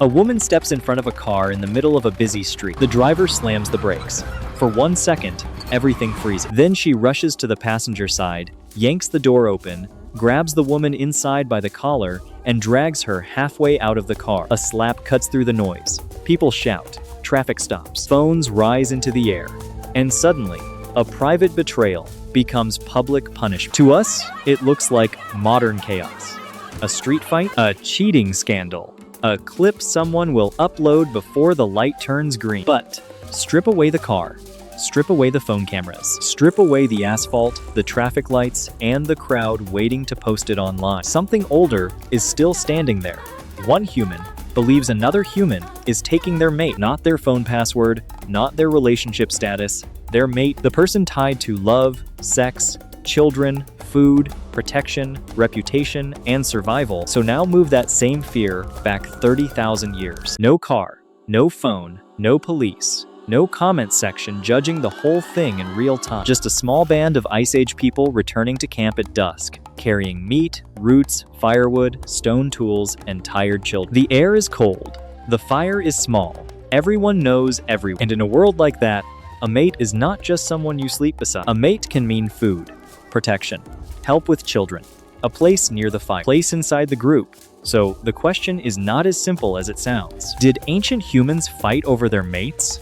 A woman steps in front of a car in the middle of a busy street. The driver slams the brakes. For 1 second, everything freezes. Then she rushes to the passenger side, yanks the door open, grabs the woman inside by the collar, and drags her halfway out of the car. A slap cuts through the noise. People shout. Traffic stops. Phones rise into the air. And suddenly, a private betrayal becomes public punishment. To us, it looks like modern chaos. A street fight, a cheating scandal, a clip someone will upload before the light turns green. But strip away the car, strip away the phone cameras, strip away the asphalt, the traffic lights, and the crowd waiting to post it online. Something older is still standing there. One human believes another human is taking their mate, not their phone password, not their relationship status, their mate, the person tied to love, sex, children, food, protection, reputation, and survival. So now move that same fear back 30,000 years. No car, no phone, no police, no comment section judging the whole thing in real time. Just a small band of Ice Age people returning to camp at dusk, carrying meat, roots, firewood, stone tools, and tired children. The air is cold. The fire is small. Everyone knows everyone. And in a world like that, a mate is not just someone you sleep beside. A mate can mean food, protection, help with children, a place near the fire, place inside the group. So the question is not as simple as it sounds. Did ancient humans fight over their mates?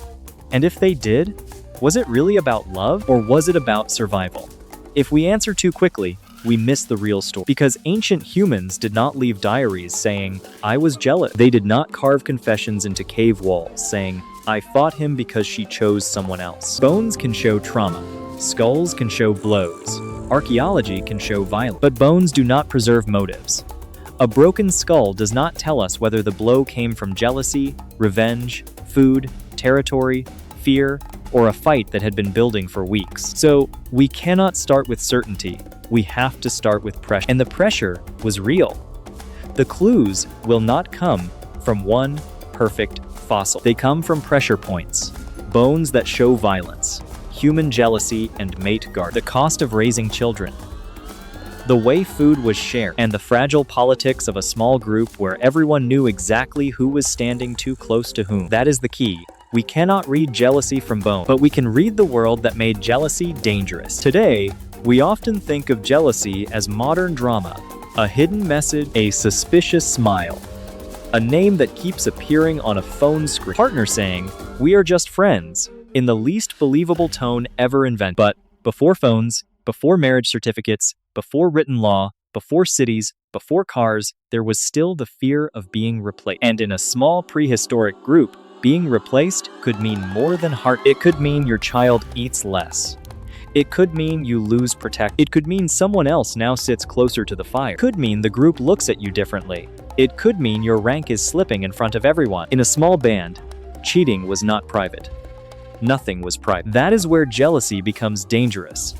And if they did, was it really about love or was it about survival? If we answer too quickly, we miss the real story. Because ancient humans did not leave diaries saying, "I was jealous." They did not carve confessions into cave walls saying, "I fought him because she chose someone else." Bones can show trauma. Skulls can show blows. Archaeology can show violence. But bones do not preserve motives. A broken skull does not tell us whether the blow came from jealousy, revenge, food, territory, fear, or a fight that had been building for weeks. So we cannot start with certainty. We have to start with pressure. And the pressure was real. The clues will not come from one perfect fossil. They come from pressure points, bones that show violence, human jealousy, and mate guard. The cost of raising children, the way food was shared, and the fragile politics of a small group where everyone knew exactly who was standing too close to whom. That is the key. We cannot read jealousy from bones, but we can read the world that made jealousy dangerous. Today, we often think of jealousy as modern drama, a hidden message, a suspicious smile, a name that keeps appearing on a phone screen, partner saying, "We are just friends," in the least believable tone ever invented. But before phones, before marriage certificates, before written law, before cities, before cars, there was still the fear of being replaced. And in a small prehistoric group, being replaced could mean more than heart. It could mean your child eats less. It could mean you lose protection. It could mean someone else now sits closer to the fire. It could mean the group looks at you differently. It could mean your rank is slipping in front of everyone. In a small band, cheating was not private. Nothing was private. That is where jealousy becomes dangerous.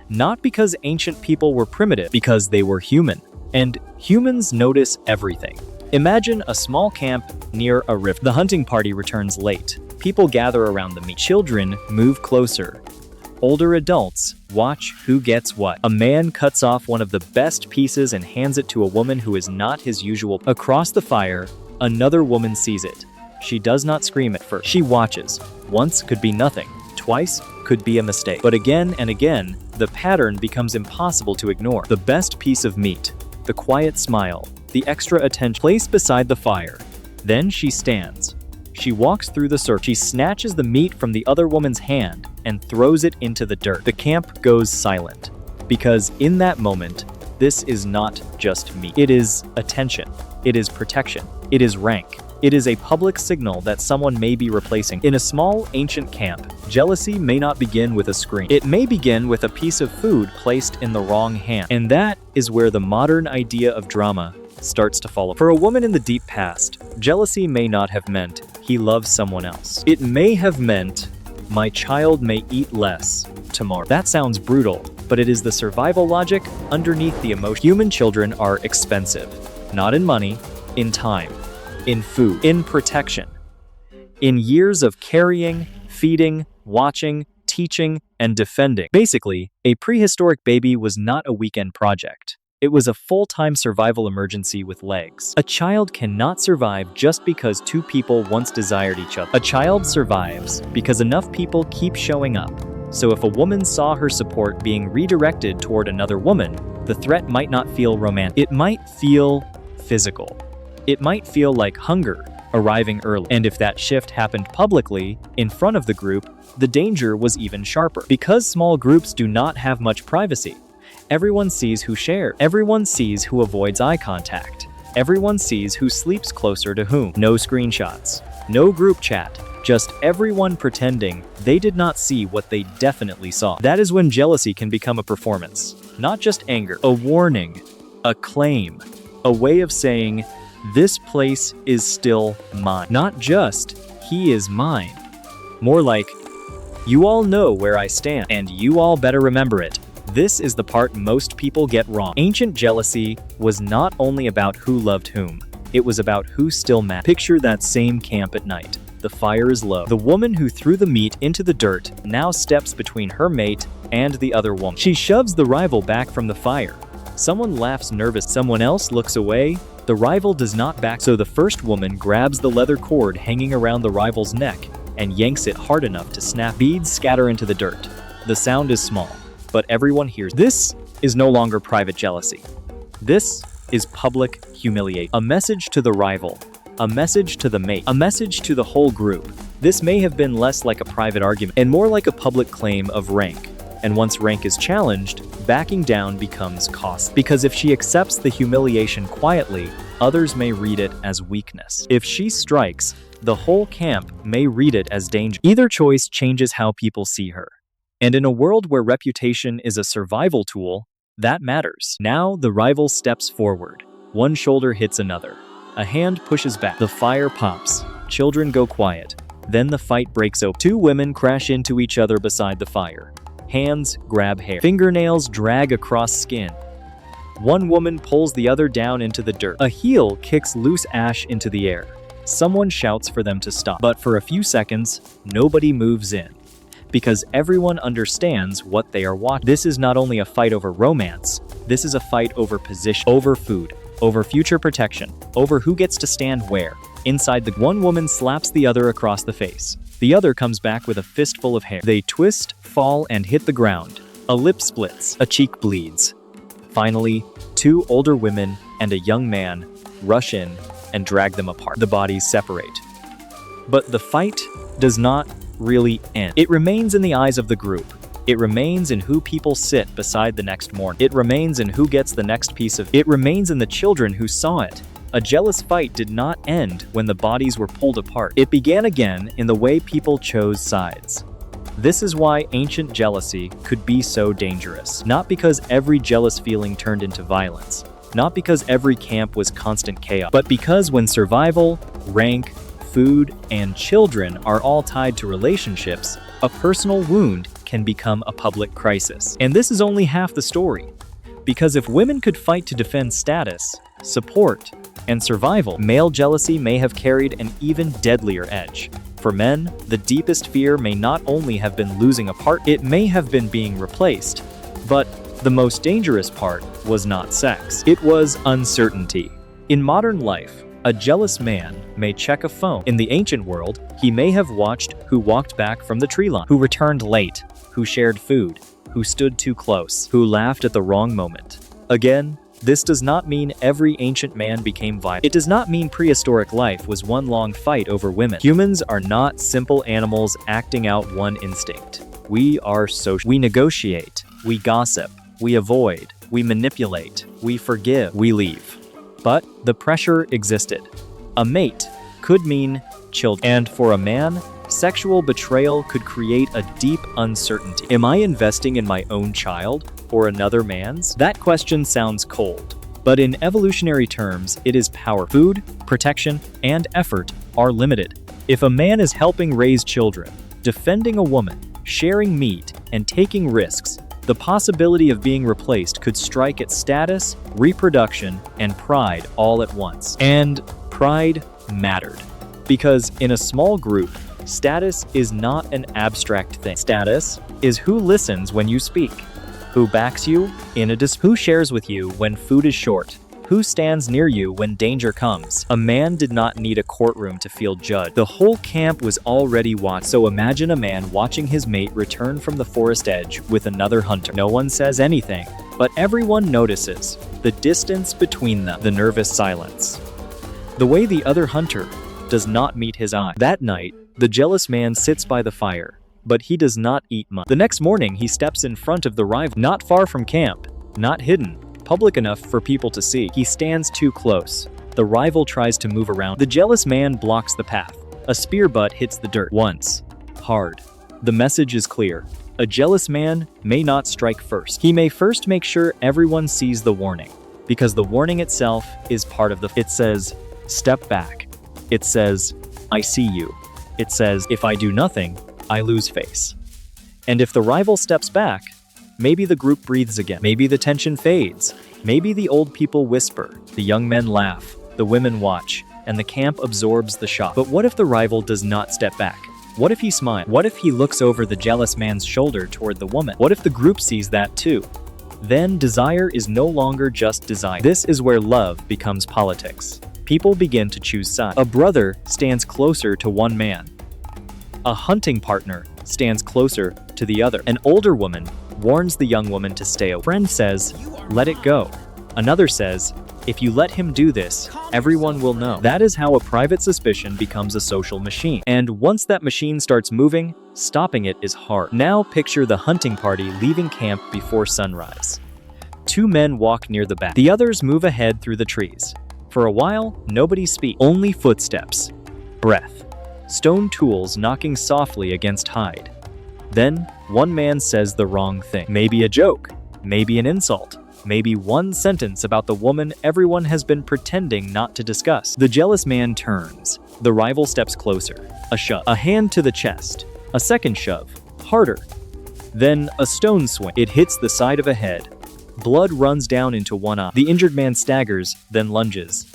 Not because ancient people were primitive, because they were human. And humans notice everything. Imagine a small camp near a river. The hunting party returns late. People gather around the meat. Children move closer. Older adults watch who gets what. A man cuts off one of the best pieces and hands it to a woman who is not his usual. Across the fire, another woman sees it. She does not scream at first. She watches. Once could be nothing. Twice could be a mistake. But again and again, the pattern becomes impossible to ignore. The best piece of meat, the quiet smile, the extra attention placed beside the fire. Then she stands. She walks through the circle. She snatches the meat from the other woman's hand and throws it into the dirt. The camp goes silent. Because in that moment, this is not just meat. It is attention. It is protection. It is rank. It is a public signal that someone may be replacing. In a small, ancient camp, jealousy may not begin with a scream. It may begin with a piece of food placed in the wrong hand. And that is where the modern idea of drama starts to fall apart. For a woman in the deep past, jealousy may not have meant he loves someone else. It may have meant, my child may eat less tomorrow. That sounds brutal, but it is the survival logic underneath the emotion. Human children are expensive, not in money, in time, in food, in protection, in years of carrying, feeding, watching, teaching, and defending. Basically, a prehistoric baby was not a weekend project. It was a full-time survival emergency with legs. A child cannot survive just because two people once desired each other. A child survives because enough people keep showing up. So if a woman saw her support being redirected toward another woman, the threat might not feel romantic. It might feel physical. It might feel like hunger arriving early. And if that shift happened publicly, in front of the group, the danger was even sharper. Because small groups do not have much privacy, everyone sees who shares. Everyone sees who avoids eye contact. Everyone sees who sleeps closer to whom. No screenshots. No group chat. Just everyone pretending they did not see what they definitely saw. That is when jealousy can become a performance. Not just anger. A warning. A claim. A way of saying, this place is still mine. Not just, he is mine. More like, you all know where I stand, and you all better remember it. This is the part most people get wrong. Ancient jealousy was not only about who loved whom, it was about who still mattered. Picture that same camp at night. The fire is low. The woman who threw the meat into the dirt now steps between her mate and the other woman. She shoves the rival back from the fire. Someone laughs nervous. Someone else looks away. The rival does not back, so the first woman grabs the leather cord hanging around the rival's neck and yanks it hard enough to snap. Beads scatter into the dirt. The sound is small, but everyone hears. This is no longer private jealousy. This is public humiliation. A message to the rival. A message to the mate. A message to the whole group. This may have been less like a private argument and more like a public claim of rank. And once rank is challenged, backing down becomes costly. Because if she accepts the humiliation quietly, others may read it as weakness. If she strikes, the whole camp may read it as danger. Either choice changes how people see her. And in a world where reputation is a survival tool, that matters. Now the rival steps forward. One shoulder hits another. A hand pushes back. The fire pops. Children go quiet. Then the fight breaks open. Two women crash into each other beside the fire. Hands grab hair. Fingernails drag across skin. One woman pulls the other down into the dirt. A heel kicks loose ash into the air. Someone shouts for them to stop. But for a few seconds, nobody moves in. Because everyone understands what they are watching. This is not only a fight over romance, this is a fight over position, over food, over future protection, over who gets to stand where. Inside the one woman slaps the other across the face. The other comes back with a fistful of hair. They twist, fall, and hit the ground. A lip splits, a cheek bleeds. Finally, two older women and a young man rush in and drag them apart. The bodies separate. But the fight does not really end. It remains in the eyes of the group. It remains in who people sit beside the next morning. It remains in who gets the next piece of it. It remains in the children who saw it. A jealous fight did not end when the bodies were pulled apart. It began again in the way people chose sides. This is why ancient jealousy could be so dangerous. Not because every jealous feeling turned into violence. Not because every camp was constant chaos. But because when survival, rank, food, and children are all tied to relationships, a personal wound can become a public crisis. And this is only half the story. Because if women could fight to defend status, support, and survival, male jealousy may have carried an even deadlier edge. For men, the deepest fear may not only have been losing a part, it may have been being replaced. But the most dangerous part was not sex. It was uncertainty. In modern life, a jealous man may check a phone. In the ancient world, he may have watched who walked back from the tree line, who returned late, who shared food, who stood too close, who laughed at the wrong moment. Again, this does not mean every ancient man became violent. It does not mean prehistoric life was one long fight over women. Humans are not simple animals acting out one instinct. We are social. We negotiate. We gossip. We avoid. We manipulate. We forgive. We leave. But the pressure existed. A mate could mean children. And for a man, sexual betrayal could create a deep uncertainty. Am I investing in my own child or another man's? That question sounds cold, but in evolutionary terms, it is power. Food, protection, and effort are limited. If a man is helping raise children, defending a woman, sharing meat, and taking risks, the possibility of being replaced could strike at status, reproduction, and pride all at once. And pride mattered. Because in a small group, status is not an abstract thing. Status is who listens when you speak, Who backs you in a dispute? Who shares with you when food is short? Who stands near you when danger comes? A man did not need a courtroom to feel judged. The whole camp was already watched. So imagine a man watching his mate return from the forest edge with another hunter. No one says anything, but everyone notices the distance between them, the nervous silence, the way the other hunter does not meet his eye. That night, the jealous man sits by the fire, but he does not eat much. The next morning, he steps in front of the rival, not far from camp, not hidden, public enough for people to see. He stands too close. The rival tries to move around. The jealous man blocks the path. A spear butt hits the dirt once. Hard. The message is clear. A jealous man may not strike first. He may first make sure everyone sees the warning, because the warning itself is part of the... It says, step back. It says, I see you. It says, if I do nothing, I lose face. And if the rival steps back, maybe the group breathes again. Maybe the tension fades. Maybe the old people whisper, the young men laugh, the women watch, and the camp absorbs the shock. But what if the rival does not step back? What if he smiles? What if he looks over the jealous man's shoulder toward the woman? What if the group sees that too? Then desire is no longer just desire. This is where love becomes politics. People begin to choose sides. A brother stands closer to one man. A hunting partner stands closer to the other. An older woman warns the young woman to stay away. A friend says, let it go. Another says, if you let him do this, everyone will know. That is how a private suspicion becomes a social machine. And once that machine starts moving, stopping it is hard. Now picture the hunting party leaving camp before sunrise. Two men walk near the back. The others move ahead through the trees. For a while, nobody speaks. Only footsteps, breath, stone tools knocking softly against hide. Then, one man says the wrong thing. Maybe a joke, maybe an insult, maybe one sentence about the woman everyone has been pretending not to discuss. The jealous man turns. The rival steps closer. A shove. A hand to the chest. A second shove. Harder. Then a stone swing. It hits the side of a head. Blood runs down into one eye. The injured man staggers, then lunges.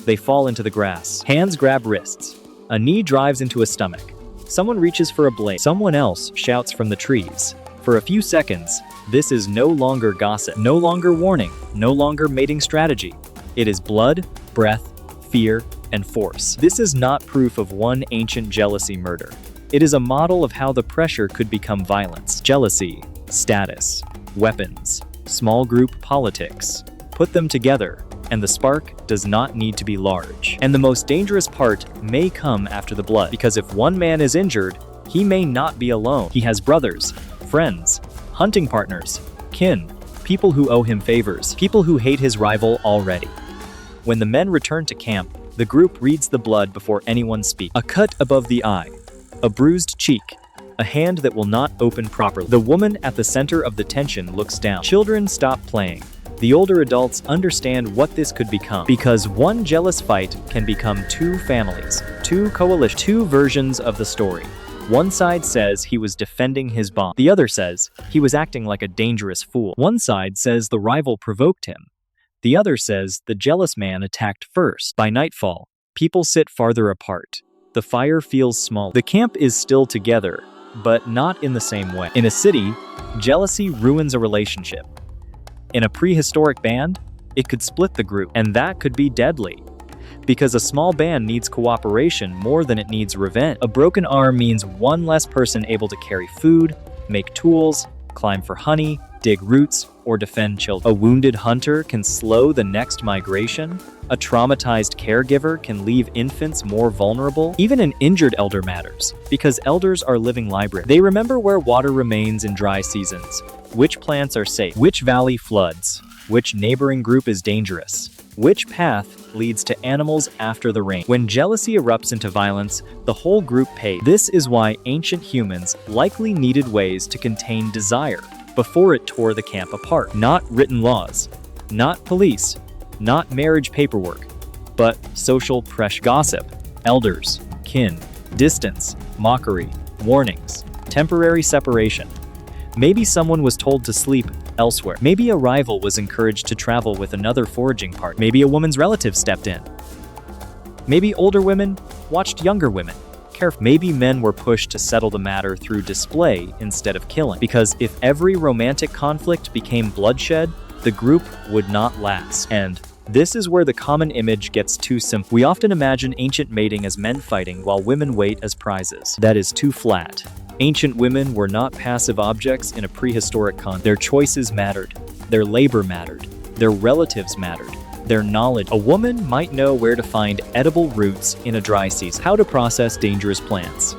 They fall into the grass. Hands grab wrists. A knee drives into a stomach. Someone reaches for a blade. Someone else shouts from the trees. For a few seconds, this is no longer gossip, no longer warning, no longer mating strategy. It is blood, breath, fear, and force. This is not proof of one ancient jealousy murder. It is a model of how the pressure could become violence. Jealousy, status, weapons, small group politics. Put them together, and the spark does not need to be large. And the most dangerous part may come after the blood, because if one man is injured, he may not be alone. He has brothers, friends, hunting partners, kin, people who owe him favors, people who hate his rival already. When the men return to camp, the group reads the blood before anyone speaks. A cut above the eye, a bruised cheek, a hand that will not open properly. The woman at the center of the tension looks down. Children stop playing. The older adults understand what this could become, because one jealous fight can become two families, two coalitions, two versions of the story. One side says he was defending his bond. The other says he was acting like a dangerous fool. One side says the rival provoked him. The other says the jealous man attacked first. By nightfall, people sit farther apart. The fire feels small. The camp is still together, but not in the same way. In a city, jealousy ruins a relationship. In a prehistoric band, it could split the group, and that could be deadly. Because a small band needs cooperation more than it needs revenge. A broken arm means one less person able to carry food, make tools, climb for honey, dig roots, or defend children. A wounded hunter can slow the next migration. A traumatized caregiver can leave infants more vulnerable. Even an injured elder matters, because elders are living libraries. They remember where water remains in dry seasons, which plants are safe, which valley floods, which neighboring group is dangerous, which path leads to animals after the rain. When jealousy erupts into violence, the whole group pays. This is why ancient humans likely needed ways to contain desire before it tore the camp apart. Not written laws, not police, not marriage paperwork, but social pressure. Gossip, elders, kin, distance, mockery, warnings, temporary separation. Maybe someone was told to sleep elsewhere. Maybe a rival was encouraged to travel with another foraging party. Maybe a woman's relative stepped in. Maybe older women watched younger women careful. Maybe men were pushed to settle the matter through display instead of killing. Because if every romantic conflict became bloodshed, the group would not last. And this is where the common image gets too simple. We often imagine ancient mating as men fighting while women wait as prizes. That is too flat. Ancient women were not passive objects in a prehistoric context. Their choices mattered. Their labor mattered. Their relatives mattered. Their knowledge. A woman might know where to find edible roots in a dry season, how to process dangerous plants,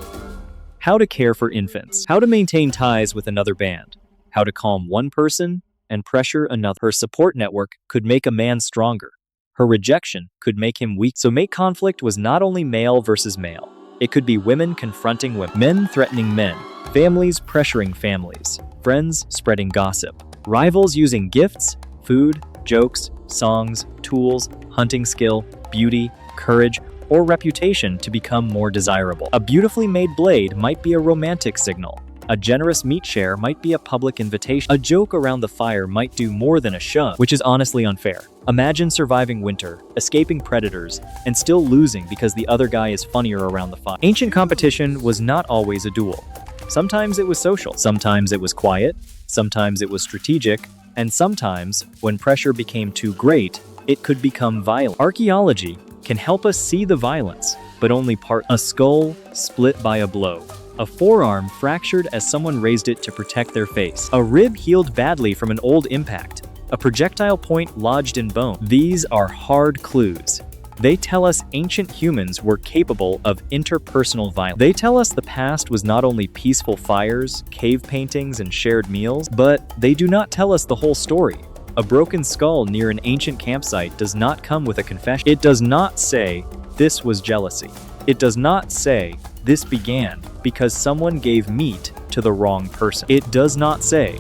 how to care for infants, how to maintain ties with another band, how to calm one person and pressure another. Her support network could make a man stronger. Her rejection could make him weak. So mate conflict was not only male versus male. It could be women confronting women, men threatening men, families pressuring families, friends spreading gossip, rivals using gifts, food, jokes, songs, tools, hunting skill, beauty, courage, or reputation to become more desirable. A beautifully made blade might be a romantic signal. A generous meat share might be a public invitation. A joke around the fire might do more than a shove, which is honestly unfair. Imagine surviving winter, escaping predators, and still losing because the other guy is funnier around the fire. Ancient competition was not always a duel. Sometimes it was social, sometimes it was quiet, sometimes it was strategic, and sometimes, when pressure became too great, it could become violent. Archaeology can help us see the violence, but only part. A skull split by a blow. A forearm fractured as someone raised it to protect their face. A rib healed badly from an old impact. A projectile point lodged in bone. These are hard clues. They tell us ancient humans were capable of interpersonal violence. They tell us the past was not only peaceful fires, cave paintings, and shared meals, but they do not tell us the whole story. A broken skull near an ancient campsite does not come with a confession. It does not say, "This was jealousy." It does not say, "This began because someone gave meat to the wrong person." It does not say,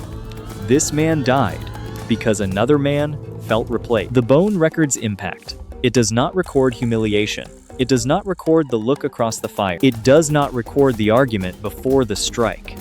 "This man died because another man felt replaced." The bone records impact. It does not record humiliation. It does not record the look across the fire. It does not record the argument before the strike.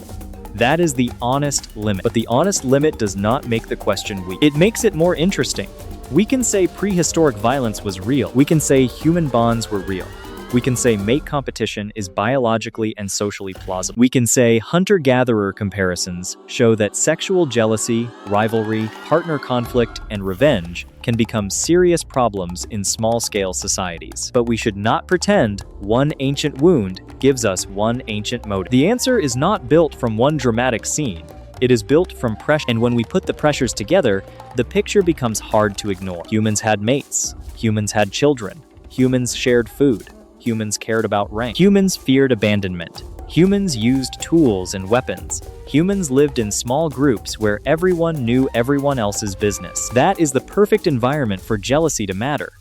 That is the honest limit. But the honest limit does not make the question weak. It makes it more interesting. We can say prehistoric violence was real. We can say human bonds were real. We can say mate competition is biologically and socially plausible. We can say hunter-gatherer comparisons show that sexual jealousy, rivalry, partner conflict, and revenge can become serious problems in small-scale societies. But we should not pretend one ancient wound gives us one ancient motive. The answer is not built from one dramatic scene. It is built from pressure, and when we put the pressures together, the picture becomes hard to ignore. Humans had mates. Humans had children. Humans shared food. Humans cared about rank. Humans feared abandonment. Humans used tools and weapons. Humans lived in small groups where everyone knew everyone else's business. That is the perfect environment for jealousy to matter.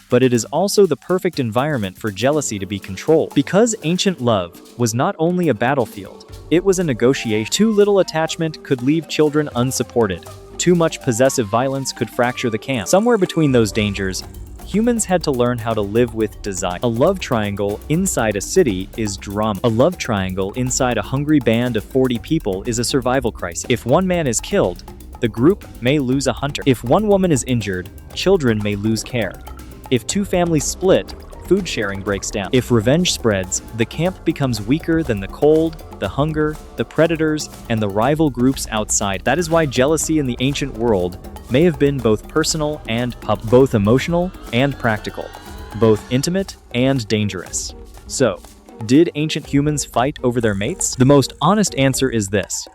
But it is also the perfect environment for jealousy to be controlled. Because ancient love was not only a battlefield, it was a negotiation. Too little attachment could leave children unsupported. Too much possessive violence could fracture the camp. Somewhere between those dangers, humans had to learn how to live with desire. A love triangle inside a city is drama. A love triangle inside a hungry band of 40 people is a survival crisis. If one man is killed, the group may lose a hunter. If one woman is injured, children may lose care. If two families split, food sharing breaks down. If revenge spreads, the camp becomes weaker than the cold, the hunger, the predators, and the rival groups outside. That is why jealousy in the ancient world may have been both personal and public, both emotional and practical, both intimate and dangerous. So, did ancient humans fight over their mates? The most honest answer is this.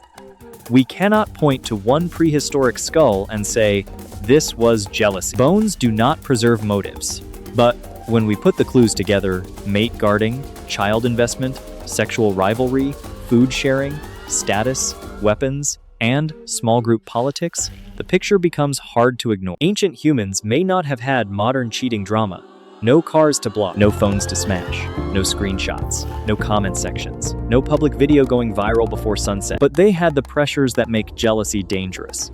We cannot point to one prehistoric skull and say, this was jealousy. Bones do not preserve motives. But when we put the clues together, mate guarding, child investment, sexual rivalry, food sharing, status, weapons, and small group politics, the picture becomes hard to ignore. Ancient humans may not have had modern cheating drama. No cars to block, no phones to smash, no screenshots, no comment sections, no public video going viral before sunset. But they had the pressures that make jealousy dangerous.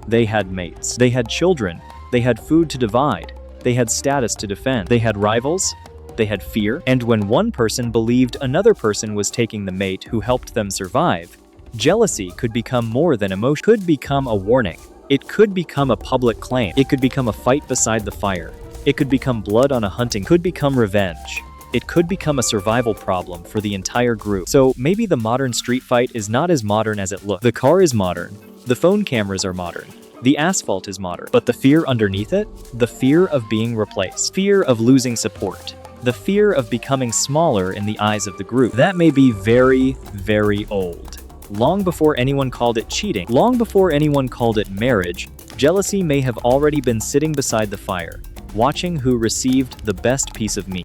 They had mates, they had children, they had food to divide, they had status to defend, they had rivals, they had fear, and when one person believed another person was taking the mate who helped them survive, jealousy could become more than emotion. It could become a warning. It could become a public claim. It could become a fight beside the fire. It could become blood on a hunting. It could become revenge. it could become a survival problem for the entire group. So maybe the modern street fight is not as modern as it looks. The car is modern. The phone cameras are modern. The asphalt is modern. But the fear underneath it? The fear of being replaced. Fear of losing support. The fear of becoming smaller in the eyes of the group. That may be very, very old. Long before anyone called it cheating, long before anyone called it marriage, jealousy may have already been sitting beside the fire, watching who received the best piece of meat.